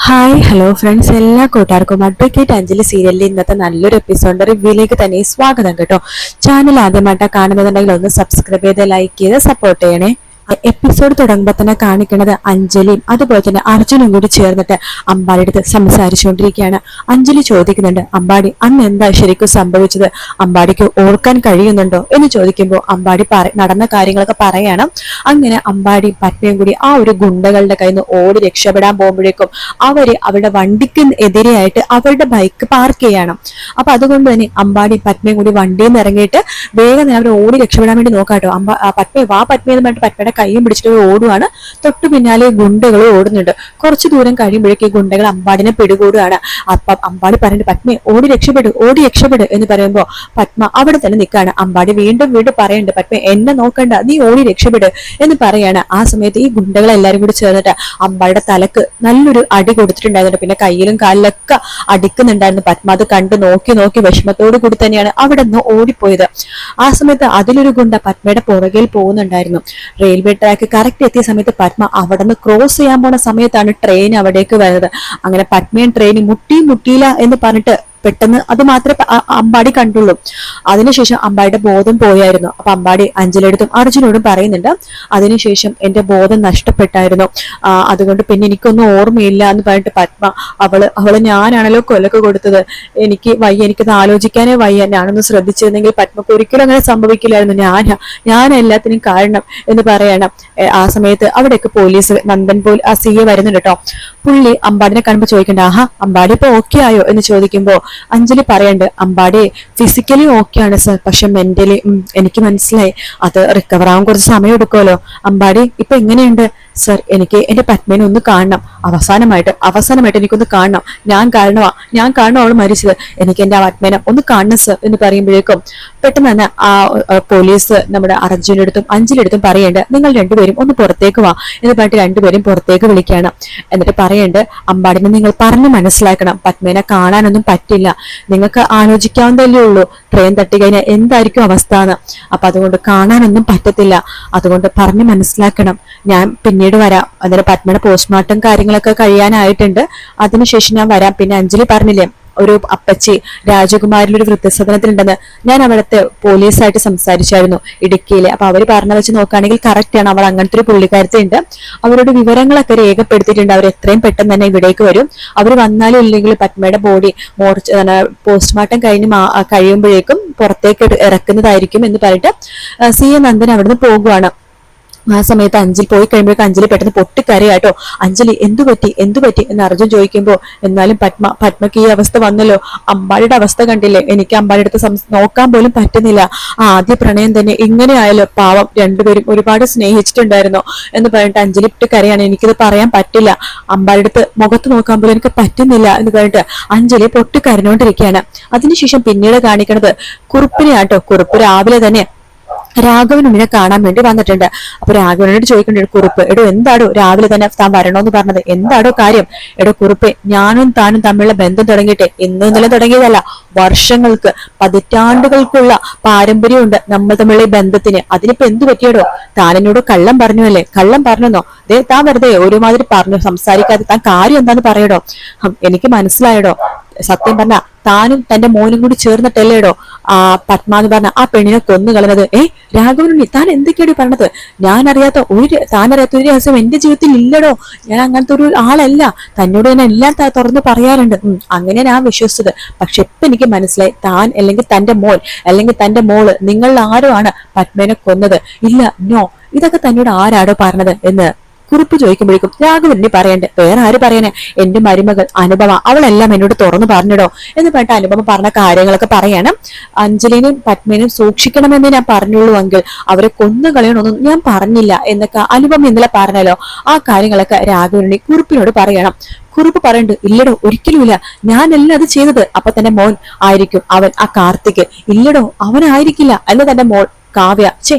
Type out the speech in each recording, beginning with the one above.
Hi hello friends, എല്ലാ കൂട്ടുകാർക്കും advocate Anjali സീരിയലിൽ ഇന്നത്തെ നല്ലൊരു എപ്പിസോഡ് റിവ്യൂയിലേക്ക് തന്നെ സ്വാഗതം കേട്ടോ. ചാനൽ ആദ്യമായിട്ടാണ് കാണുന്നുണ്ടെങ്കിൽ ഒന്ന് സബ്സ്ക്രൈബ് ചെയ്ത് ലൈക്ക് ചെയ്ത് സപ്പോർട്ട് ചെയ്യണേ. എപ്പിസോഡ് തുടങ്ങുമ്പോൾ തന്നെ കാണിക്കുന്നത് അഞ്ജലിയും അതുപോലെ തന്നെ അർജുനും കൂടി ചേർന്നിട്ട് അമ്പാടിയുടെ അടുത്ത് സംസാരിച്ചുകൊണ്ടിരിക്കുകയാണ്. അഞ്ജലി ചോദിക്കുന്നുണ്ട്, അമ്പാടി അന്ന് എന്താ ശരിക്കും സംഭവിച്ചത്, അമ്പാടിക്ക് ഓർക്കാൻ കഴിയുന്നുണ്ടോ എന്ന് ചോദിക്കുമ്പോൾ അമ്പാടി നടന്ന കാര്യങ്ങളൊക്കെ പറയണം. അങ്ങനെ അമ്പാടി പത്മയും കൂടി ആ ഒരു ഗുണ്ടകളുടെ കയ്യിൽ നിന്ന് ഓടി രക്ഷപ്പെടാൻ പോകുമ്പോഴേക്കും അവരുടെ വണ്ടിക്ക് എതിരെയായിട്ട് അവരുടെ ബൈക്ക് പാർക്ക് ചെയ്യണം. അപ്പൊ അതുകൊണ്ട് തന്നെ അമ്പാടി പത്മയും കൂടി വണ്ടിയിൽ നിന്ന് ഇറങ്ങിയിട്ട് വേഗം അവർ ഓടി രക്ഷപ്പെടാൻ വേണ്ടി നോക്കാട്ടോ. പത്മ വാ പത്മ എന്ന് പറഞ്ഞിട്ട് പത്മയുടെ കൈയും പിടിച്ചിട്ട് ഓടുവാണ്. തൊട്ടു പിന്നാലെ ഗുണ്ടകൾ ഓടുന്നുണ്ട്. കുറച്ചു ദൂരം കഴിയുമ്പോഴേക്കും ഗുണ്ടകൾ അമ്പാടിനെ പിടികൂടുകയാണ്. അപ്പം അമ്പാടി പറഞ്ഞിട്ട് പത്മ ഓടി രക്ഷപ്പെടു എന്ന് പറയുമ്പോ പത്മ അവിടെ തന്നെ നിൽക്കാണ്. അമ്പാടി വീണ്ടും പറയുന്നുണ്ട്, പത്മ എന്നെ നോക്കണ്ട, നീ ഓടി രക്ഷപ്പെട് എന്ന് പറയാണ്. ആ സമയത്ത് ഈ ഗുണ്ടകളെല്ലാരും കൂടി ചേർന്നിട്ട് അമ്പാടിയുടെ തലക്ക് നല്ലൊരു അടി കൊടുത്തിട്ടുണ്ടായിരുന്നു. പിന്നെ കയ്യിലും കാലിലൊക്കെ അടിക്കുന്നുണ്ടായിരുന്നു. പത്മ അത് കണ്ട് നോക്കി വിഷമത്തോടു കൂടി തന്നെയാണ് അവിടെ നിന്ന് ഓടിപ്പോയത്. ആ സമയത്ത് അതിലൊരു ഗുണ്ട പത്മയുടെ പുറകിൽ പോകുന്നുണ്ടായിരുന്നു. റെയിൽവേ ട്രാക്ക് കറക്റ്റ് എത്തിയ സമയത്ത് പത്മ അവിടെ നിന്ന് ക്രോസ് ചെയ്യാൻ പോണ സമയത്താണ് ട്രെയിൻ അവിടേക്ക് വരുന്നത്. അങ്ങനെ പത്മയും ട്രെയിൻ മുട്ടിയില്ല എന്ന് പറഞ്ഞിട്ട് പെട്ടെന്ന് അത് മാത്രമേ അമ്പാടി കണ്ടുള്ളൂ. അതിനുശേഷം അമ്പാടിയുടെ ബോധം പോയായിരുന്നു. അപ്പൊ അമ്പാടി അഞ്ജലിയോടും അർജുനോടും പറയുന്നുണ്ട്, അതിനുശേഷം എന്റെ ബോധം നഷ്ടപ്പെട്ടായിരുന്നു, അതുകൊണ്ട് പിന്നെ എനിക്കൊന്നും ഓർമ്മയില്ല എന്ന് പറഞ്ഞിട്ട് പത്മ അവള് ഞാനാണല്ലോ കൊലക്ക് കൊടുത്തത്, എനിക്ക് വയ്യ, എനിക്കത് ആലോചിക്കാനേ വയ്യ, ഞാനൊന്ന് ശ്രദ്ധിച്ചിരുന്നെങ്കിൽ പത്മക്ക് ഒരിക്കലും അങ്ങനെ സംഭവിക്കില്ലായിരുന്നു, ഞാൻ എല്ലാത്തിനും കാരണം എന്ന് പറയണം. ആ സമയത്ത് അവിടേക്ക് പോലീസ് നന്ദൻ ആ സിയെ വരുന്നുണ്ട് കേട്ടോ. പുള്ളി അമ്പാടിനെ കാണുമ്പോൾ ചോദിക്കണ്ട, ആഹാ അമ്പാടി ഇപ്പൊ ഓക്കെ ആയോ എന്ന് ചോദിക്കുമ്പോ അഞ്ജലി പറയണ്ട്, അമ്പാടി ഫിസിക്കലി ഓക്കെയാണ് സർ, പക്ഷെ മെന്റലി എനിക്ക് മനസ്സിലായി, അത് റിക്കവർ ആവാൻ കുറച്ച് സമയം എടുക്കുമല്ലോ. അമ്പാടി ഇപ്പൊ എങ്ങനെയുണ്ട് സർ? എനിക്ക് എന്റെ പത്മേനെ ഒന്ന് കാണണം, അവസാനമായിട്ട് എനിക്കൊന്ന് കാണണം, ഞാൻ കാരണം അവൾ മരിച്ചത്, എനിക്ക് എന്റെ പത്മേനെ ഒന്ന് കാണണം സർ എന്ന് പറയുമ്പോഴേക്കും പെട്ടെന്ന് തന്നെ ആ പോലീസ് നമ്മുടെ അർജുന്റെ അടുത്തും അഞ്ജലിയുടെ അടുത്തും പറയണ്ട്, നിങ്ങൾ രണ്ടുപേരും ഒന്ന് പുറത്തേക്ക് വാ എന്ന് പറഞ്ഞിട്ട് രണ്ടുപേരും പുറത്തേക്ക് വിളിക്കുകയാണ്. എന്നിട്ട് പറയണ്ട്, അമ്പാടിനെ നിങ്ങൾ പറഞ്ഞു മനസ്സിലാക്കണം, പത്മേനെ കാണാനൊന്നും പറ്റില്ല, നിങ്ങൾക്ക് ആലോചിക്കാവുന്നതല്ലേ ഉള്ളൂ, ട്രെയിൻ തട്ടി കഴിഞ്ഞാൽ എന്തായിരിക്കും അവസ്ഥ എന്ന്, അപ്പൊ അതുകൊണ്ട് കാണാനൊന്നും പറ്റത്തില്ല, അതുകൊണ്ട് പറഞ്ഞു മനസ്സിലാക്കണം, ഞാൻ പിന്നീട് വരാം, അതിന് പത്മയുടെ പോസ്റ്റ്മോർട്ടം കാര്യങ്ങളൊക്കെ കഴിയാനായിട്ടുണ്ട്, അതിനുശേഷം ഞാൻ വരാം. പിന്നെ അഞ്ജലി പറഞ്ഞില്ലേ ഒരു അപ്പച്ചി രാജകുമാരിലൊരു വൃദ്ധസദനത്തിലുണ്ടെന്ന്, ഞാൻ അവിടുത്തെ പോലീസായിട്ട് സംസാരിച്ചായിരുന്നു ഇടുക്കിയിലെ, അപ്പൊ അവര് പറഞ്ഞ വെച്ച് നോക്കുകയാണെങ്കിൽ കറക്റ്റ് ആണ്, അവൾ അങ്ങനത്തെ ഒരു പുള്ളിക്കാരത്തുണ്ട്, അവരുടെ വിവരങ്ങളൊക്കെ രേഖപ്പെടുത്തിയിട്ടുണ്ട്, അവർ എത്രയും പെട്ടെന്ന് തന്നെ ഇവിടേക്ക് വരും, അവർ വന്നാലും ഇല്ലെങ്കിൽ പത്മയുടെ ബോഡി പോസ്റ്റ്മോർട്ടം കഴിയുമ്പോഴേക്കും പുറത്തേക്ക് ഇറക്കുന്നതായിരിക്കും എന്ന് പറഞ്ഞിട്ട് സി എ നന്ദൻ അവിടുന്ന് പോകുവാണ്. ആ സമയത്ത് അഞ്ജലി പോയി കഴിയുമ്പോഴേക്കും അഞ്ജലി പെട്ടെന്ന് പൊട്ടിക്കരയാട്ടോ. അഞ്ജലി എന്തു പറ്റി എന്ന് അർജുൻ ചോദിക്കുമ്പോ, എന്നാലും പത്മക്ക് ഈ അവസ്ഥ വന്നല്ലോ, അമ്പാടിയുടെ അവസ്ഥ കണ്ടില്ലേ, എനിക്ക് അമ്പാടിയുടെ അടുത്ത് നോക്കാൻ പോലും പറ്റുന്നില്ല, ആദ്യ പ്രണയം തന്നെ ഇങ്ങനെ ആയല്ലോ, പാവം രണ്ടുപേരും ഒരുപാട് സ്നേഹിച്ചിട്ടുണ്ടായിരുന്നു എന്ന് പറഞ്ഞിട്ട് അഞ്ജലി പൊട്ടിക്കരയാണ്. എനിക്കിത് പറയാൻ പറ്റില്ല, അമ്പാടിയുടെ അടുത്ത് മുഖത്ത് നോക്കാൻ പോലും എനിക്ക് പറ്റുന്നില്ല എന്ന് പറഞ്ഞിട്ട് അഞ്ജലി പൊട്ടിക്കരഞ്ഞോണ്ടിരിക്കുകയാണ്. അതിനുശേഷം പിന്നീട് കാണിക്കുന്നത് കുറുപ്പിനെ ആട്ടോ. കുറുപ്പ് രാവിലെ തന്നെ രാഘവനുണ്ണിനെ കാണാൻ വേണ്ടി വന്നിട്ടുണ്ട്. അപ്പൊ രാഘവനോട് ചോദിക്കേണ്ട, കുറുപ്പ് എടോ എന്താടോ രാവിലെ തന്നെ താൻ വരണോന്ന് പറഞ്ഞത്, എന്താടോ കാര്യം? എടോ കുറുപ്പ്, ഞാനും താനും തമ്മിലുള്ള ബന്ധം തുടങ്ങിയിട്ട് ഇന്നും ഇന്നലെ തുടങ്ങിയതല്ല, വർഷങ്ങൾക്ക് പതിറ്റാണ്ടുകൾക്കുള്ള പാരമ്പര്യമുണ്ട് നമ്മൾ തമ്മിലുള്ള ബന്ധത്തിന്, അതിനിപ്പോ എന്തു പറ്റിയടോ? താൻ എന്നോട് കള്ളം പറഞ്ഞല്ലേ? കള്ളം പറഞ്ഞെന്നോ? താൻ വെറുതെ ഒരുമാതിരി പറഞ്ഞു സംസാരിക്കാതെ താൻ കാര്യം എന്താന്ന് പറയടോ? എനിക്ക് മനസ്സിലായടോ, സത്യം പറഞ്ഞ താനും തന്റെ മോനും കൂടി ചേർന്നിട്ടല്ലേടോ ആ പത്മ എന്ന് പറഞ്ഞ ആ പെണ്ണിനെ കൊന്നു കളഞ്ഞത്? രാഘവനുണ്ണി, താൻ എന്തൊക്കെയാണ് പറഞ്ഞത്? താനറിയാത്ത ഒരു രഹസ്യം എന്റെ ജീവിതത്തിൽ ഇല്ലടോ, ഞാൻ അങ്ങനത്തെ ഒരു ആളല്ല, തന്നോട് ഞാൻ എല്ലാം തുറന്ന് പറയാറുണ്ട്, അങ്ങനെ ഞാൻ വിശ്വസിച്ചത്, പക്ഷെ ഇപ്പൊ എനിക്ക് മനസ്സിലായി, താൻ അല്ലെങ്കിൽ തന്റെ മോൻ അല്ലെങ്കിൽ തന്റെ മോള്, നിങ്ങൾ ആരോ ആണ് പത്മേനെ കൊന്നത്. ഇല്ല, നോ, ഇതൊക്കെ തന്നോട് ആരാടോ പറഞ്ഞത് എന്ന് കുറിപ്പ് ചോദിക്കുമ്പോഴേക്കും രാഘവനെ പറയണ്ടേ, വേറെ ആര് പറയാനെ, എന്റെ മരുമകൾ അനുപമ, അവളെല്ലാം എന്നോട് തുറന്നു പറഞ്ഞിടോ എന്ന് പറഞ്ഞിട്ട് അനുപമ പറഞ്ഞ കാര്യങ്ങളൊക്കെ പറയണം. അഞ്ജലിനെയും പത്മേനെയും സൂക്ഷിക്കണമെന്ന് ഞാൻ പറഞ്ഞുള്ളൂ എങ്കിൽ അവരെ കൊന്നു കളയണമെന്നും ഞാൻ പറഞ്ഞില്ല എന്നൊക്കെ അനുപമ ഇന്നലെ പറഞ്ഞല്ലോ. ആ കാര്യങ്ങളൊക്കെ രാഘവനെ കുറിപ്പിനോട് പറയണം. കുറിപ്പ് പറയണ്ട്, ഇല്ലടോ ഒരിക്കലുമില്ല, ഞാനല്ല അത് ചെയ്തത്. അപ്പൊ തന്റെ മോൻ ആയിരിക്കും അവൻ, ആ കാർത്തിക്. ഇല്ലടോ അവനായിരിക്കില്ല, അല്ല തന്റെ മോൾ കാവ്യ,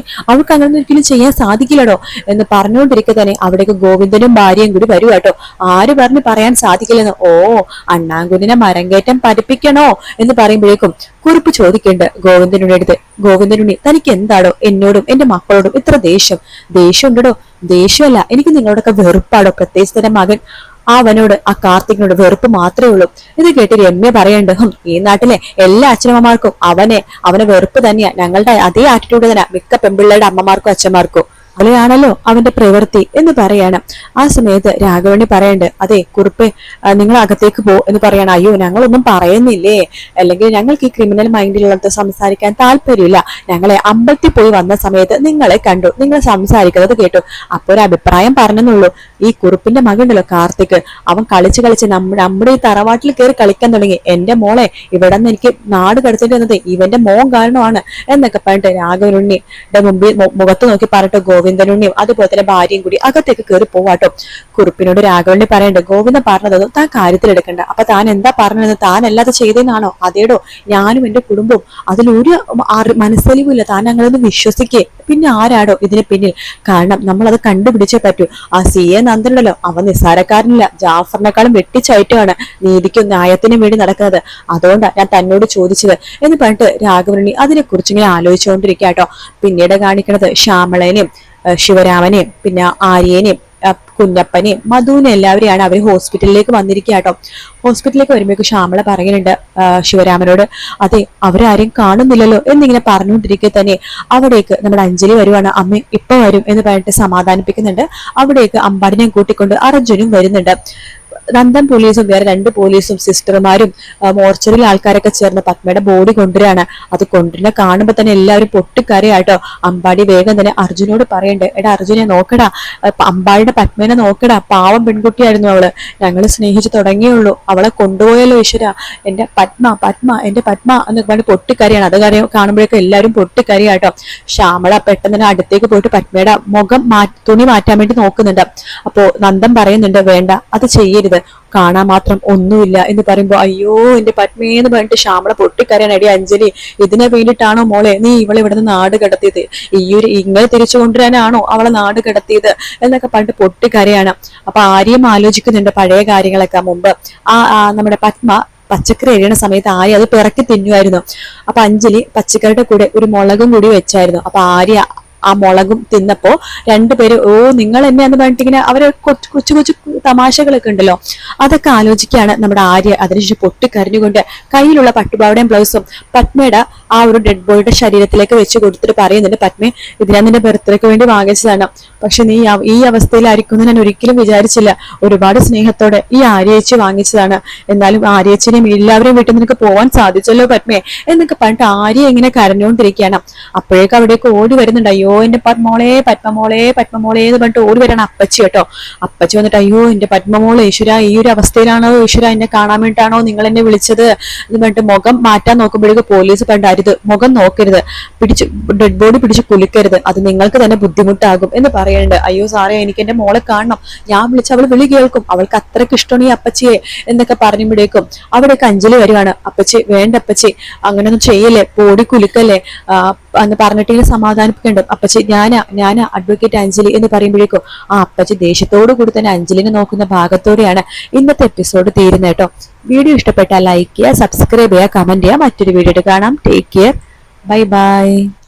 അവൾക്ക് അങ്ങനെ ഒരിക്കലും ചെയ്യാൻ സാധിക്കില്ലടോ എന്ന് പറഞ്ഞുകൊണ്ടിരിക്കെ തന്നെ അവിടേക്ക് ഗോവിന്ദനും ഭാര്യയും കൂടി വരുക കേട്ടോ. ആര് പറഞ്ഞ് പറയാൻ സാധിക്കില്ലെന്ന്? ഓ, അണ്ണാങ്കുഞ്ഞിനെ മരങ്കേറ്റം പഠിപ്പിക്കണോ എന്ന് പറയുമ്പോഴേക്കും കുറിപ്പ് ചോദിക്കേണ്ട ഗോവിന്ദനുണ്ണി അടുത്ത്, ഗോവിന്ദനുണ്ണി തനിക്ക് എന്താടോ എന്നോടും എന്റെ മക്കളോടും ഇത്ര ദേഷ്യം ഉണ്ടോ? ദേഷ്യമല്ല, എനിക്ക് നിങ്ങളോടൊക്കെ വെറുപ്പാടോ, പ്രത്യേകിച്ച് തന്റെ മകൻ അവനോട് ആ കാർത്തികിനോട് വെറുപ്പ് മാത്രമേ ഉള്ളൂ. ഇത് കേട്ട് രമ്യ പറയണ്ട്, ഈ നാട്ടിലെ എല്ലാ അച്ഛനമ്മമാർക്കും അവനെ വെറുപ്പ് തന്നെയാ. ഞങ്ങളുടെ അതേ ആറ്റിറ്റ്യൂഡ് തന്നെ മിക്ക പെൺപിള്ളേരുടെ അമ്മമാർക്കും അച്ഛന്മാർക്കും. അവളെയാണല്ലോ അവന്റെ പ്രവൃത്തി എന്ന് പറയാണ്. ആ സമയത്ത് രാഘവണി പറയണ്ട്, അതെ കുറുപ്പെ, നിങ്ങൾ അകത്തേക്ക് പോ എന്ന് പറയണം. അയ്യോ ഞങ്ങളൊന്നും പറയുന്നില്ലേ, അല്ലെങ്കിൽ ഞങ്ങൾക്ക് ഈ ക്രിമിനൽ മൈൻഡിലുള്ളത് സംസാരിക്കാൻ താല്പര്യമില്ല. ഞങ്ങളെ അമ്പലത്തിൽ പോയി വന്ന സമയത്ത് നിങ്ങളെ കണ്ടു, നിങ്ങൾ സംസാരിക്കുന്നത് കേട്ടു, അപ്പൊ ഒരു അഭിപ്രായം പറഞ്ഞെന്നുള്ളൂ. ഈ കുറുപ്പിന്റെ മകനുണ്ടല്ലോ കാർത്തിക്, അവൻ കളിച്ച് നമ്മുടെ ഈ തറവാട്ടിൽ കയറി കളിക്കാൻ തുടങ്ങി. എന്റെ മോളെ ഇവിടെ നിന്ന് എനിക്ക് നാട് കടത്തേണ്ടി വന്നത് ഇവന്റെ മോൻ കാരണമാണ് എന്നൊക്കെ പറഞ്ഞിട്ട് രാഘവനുണ്ണിയുടെ മുമ്പിൽ മുഖത്ത് നോക്കി പറഞ്ഞിട്ട് ഗോവിന്ദനുണ്ണിയും അതുപോലെ തന്നെ ഭാര്യയും കൂടി അകത്തേക്ക് കയറി പോവാട്ടോ. കുറുപ്പിനോട് രാഘവണ്ണി പറയണ്ട്, ഗോവിന്ദൻ പറഞ്ഞതൊന്നും താൻ കാര്യത്തിലെടുക്കണ്ട. അപ്പൊ താൻ എന്താ പറഞ്ഞത്, താൻ അല്ലാതെ ചെയ്തെന്നാണോ? അതേടോ, ഞാനും എന്റെ കുടുംബവും അതിലൊരു മനസ്സലിവില്ല, താൻ അങ്ങനെയൊന്നും വിശ്വസിക്കേ. പിന്നെ ആരാടോ ഇതിന് പിന്നിൽ? കാരണം നമ്മൾ അത് കണ്ടുപിടിച്ചേ പറ്റൂ. ആ CA നന്ദനുണ്ടല്ലോ, അവൻ നിസ്സാരക്കാരനില്ല, ജാഫറിനെക്കാളും വെട്ടിച്ചയറ്റുമാണ് നീതിക്കും ന്യായത്തിനും വേണ്ടി നടക്കുന്നത്. അതുകൊണ്ടാണ് ഞാൻ തന്നോട് ചോദിച്ചത് എന്ന് പറഞ്ഞിട്ട് രാഘവനുണ്ണി അതിനെ കുറിച്ച് ഇങ്ങനെ ആലോചിച്ചുകൊണ്ടിരിക്കാട്ടോ. പിന്നീട് കാണിക്കുന്നത് ശ്യാമളനെയും ശിവരാമനെയും പിന്നെ ആര്യനെയും കുഞ്ഞപ്പനെയും മധുവിനെ എല്ലാവരെയാണ് അവർ ഹോസ്പിറ്റലിലേക്ക് വന്നിരിക്കാട്ടോ. ഹോസ്പിറ്റലിലേക്ക് വരുമ്പോഴേക്കും ശ്യാമള പറയുന്നുണ്ട് ശിവരാമനോട്, അതെ അവരാരെയും കാണുന്നില്ലല്ലോ എന്നിങ്ങനെ പറഞ്ഞുകൊണ്ടിരിക്കെ തന്നെ അവിടേക്ക് നമ്മുടെ അഞ്ജലി വരുവാണ്. അമ്മ ഇപ്പൊ വരും എന്ന് പറഞ്ഞിട്ട് സമാധാനിപ്പിക്കുന്നുണ്ട്. അവിടേക്ക് അമ്പാടിനെയും കൂട്ടിക്കൊണ്ട് അർജുനും വരുന്നുണ്ട്. നന്ദൻ പോലീസും വേറെ 2 പോലീസും സിസ്റ്റർമാരും മോർച്ചറിയിലെ ആൾക്കാരൊക്കെ ചേർന്ന് പത്മയുടെ ബോഡി കൊണ്ടുവരാണ്. അത് കൊണ്ടുവരുന്ന കാണുമ്പോ തന്നെ എല്ലാവരും പൊട്ടിക്കരയാട്ടോ. അമ്പാടി വേഗം തന്നെ അർജുനോട് പറയണ്ടേ, എടാ അർജുനെ നോക്കടാ, അമ്പാടിയുടെ പത്മേനെ നോക്കടാ, പാവം പെൺകുട്ടിയായിരുന്നു അവള്, ഞങ്ങള് സ്നേഹിച്ചു തുടങ്ങിയുള്ളൂ, അവളെ കൊണ്ടുപോയല്ലോ ഈശ്വര, എന്റെ പത്മ എന്റെ പത്മ എന്നൊക്കെ പറഞ്ഞ് പൊട്ടിക്കരയാണ്. അത് കാണുമ്പോഴേക്കും എല്ലാവരും പൊട്ടിക്കരയാട്ടോ. ശ്യാമള പെട്ടെന്ന് തന്നെ അടുത്തേക്ക് പോയിട്ട് പത്മയുടെ മുഖം തുണി മാറ്റാൻ വേണ്ടി നോക്കുന്നുണ്ട്. അപ്പോ നന്ദൻ പറയുന്നുണ്ട്, വേണ്ട അത് ചെയ്യരുത്, കാണാൻ മാത്രം ഒന്നുമില്ല എന്ന് പറയുമ്പോ, അയ്യോ എന്റെ പത്മേന്ന് പറഞ്ഞിട്ട് ശ്യാമള പൊട്ടിക്കരയാണ്. എടി അഞ്ജലി, ഇതിനെ വേണ്ടിയിട്ടാണോ മോളെ നീ ഇവളെ ഇവിടുന്ന് നാട് കടത്തിയത്? ഇങ്ങനെ തിരിച്ചു കൊണ്ടുവരാനാണോ അവളെ നാട് കടത്തിയത് എന്നൊക്കെ പറഞ്ഞിട്ട് പൊട്ടിക്കരയാണ്. അപ്പൊ ആരെയും ആലോചിക്കുന്നുണ്ട് പഴയ കാര്യങ്ങളൊക്കെ. മുമ്പ് നമ്മുടെ പത്മ പച്ചക്കറി എറിയണ സമയത്ത് ആര്യ അത് പിറക്കി തിന്നുമായിരുന്നു. അപ്പൊ അഞ്ജലി പച്ചക്കറിയുടെ കൂടെ ഒരു മുളകും കൂടി വെച്ചായിരുന്നു. അപ്പൊ ആര്യ ആ മുളകും തിന്നപ്പോ 2 പേര്, ഓ നിങ്ങൾ എന്നെ എന്ന് പറഞ്ഞിട്ട് ഇങ്ങനെ അവരെ കൊച്ചു കൊച്ചു തമാശകളൊക്കെ ഉണ്ടല്ലോ, അതൊക്കെ ആലോചിക്കുകയാണ് നമ്മുടെ ആര്യ. അതിനുശേഷം പൊട്ടിക്കരഞ്ഞുകൊണ്ട് കയ്യിലുള്ള പട്ടുപാവടയും ബ്ലൗസും പത്മയുടെ ആ ഒരു ഡെഡ് ബോഡിയുടെ ശരീരത്തിലേക്ക് വെച്ച് കൊടുത്തിട്ട് പറയുന്നുണ്ട്, പത്മേ ഇത് ഞാൻ നിന്റെ ബർത്ത്ഡേക്ക് വേണ്ടി വാങ്ങിച്ചതാണ്, പക്ഷെ നീ ഈ അവസ്ഥയിലായിരിക്കും ഞാൻ ഒരിക്കലും വിചാരിച്ചില്ല. ഒരുപാട് സ്നേഹത്തോടെ ഈ ആര്യേച്ചി വാങ്ങിച്ചതാണ്. എന്നാലും ആര്യേച്ചിനെയും എല്ലാവരെയും വീട്ടിൽ നിനക്ക് പോവാൻ സാധിച്ചല്ലോ പത്മേ എന്നൊക്കെ പറഞ്ഞിട്ട് ആര്യ ഇങ്ങനെ കരഞ്ഞുകൊണ്ടിരിക്കുകയാണ്. അപ്പോഴേക്കും അവിടേക്ക് ഓടി വരുന്നുണ്ട്, അയ്യോ എന്റെ പത്മോളെ പത്മമോളെ എന്ന് പറഞ്ഞിട്ട് ഓടി വരണം അപ്പച്ചി കേട്ടോ. അപ്പച്ചി വന്നിട്ട്, അയ്യോ എന്റെ പത്മമോള്, ഈശ്വര ഈ ഒരു അവസ്ഥയിലാണോ ഈശ്വര, എന്നെ കാണാൻ വേണ്ടിയിട്ടാണോ നിങ്ങൾ എന്നെ വിളിച്ചത് എന്ന് പറഞ്ഞിട്ട് മുഖം മാറ്റാൻ നോക്കുമ്പോഴേക്കും പോലീസ് പറഞ്ഞിട്ട്, അരുത് മുഖം നോക്കരുത്, ഡെഡ് ബോഡി പിടിച്ച് കുലിക്കരുത്, അത് നിങ്ങൾക്ക് തന്നെ ബുദ്ധിമുട്ടാകും എന്ന് പറയുന്നുണ്ട്. അയ്യോ സാറേ എനിക്ക് എന്റെ മോളെ കാണണം, ഞാൻ വിളിച്ച അവൾ വിളി കേൾക്കും, അവൾക്ക് അത്രയ്ക്ക് ഇഷ്ടമാണ് ഈ അപ്പച്ചിയെ എന്നൊക്കെ പറയുമ്പോഴേക്കും അവിടേക്ക് അഞ്ജലി വരുവാണ്. അപ്പച്ചി വേണ്ട അപ്പച്ചി, അങ്ങനെയൊന്നും ചെയ്യല്ലേ, ബോഡി കുലിക്കല്ലേ എന്ന് പറഞ്ഞിട്ട് ഇങ്ങനെ സമാധാനിപ്പിക്കുന്നുണ്ട്. അപ്പച്ചി ഞാനാ അഡ്വക്കേറ്റ് അഞ്ജലി എന്ന് പറയുമ്പോഴേക്കും ആ അപ്പച്ചി ദേഷ്യത്തോടു കൂടി തന്നെ അഞ്ജലിനെ നോക്കുന്ന ഭാഗത്തോടെയാണ് ഇന്നത്തെ എപ്പിസോഡ് തീരുന്നത് കേട്ടോ. വീഡിയോ ഇഷ്ടപ്പെട്ടാൽ ലൈക്ക് ചെയ്യുക, സബ്സ്ക്രൈബ് ചെയ്യുക, കമന്റ് ചെയ്യുക. മറ്റൊരു വീഡിയോ കാണാം. Take care, bye bye.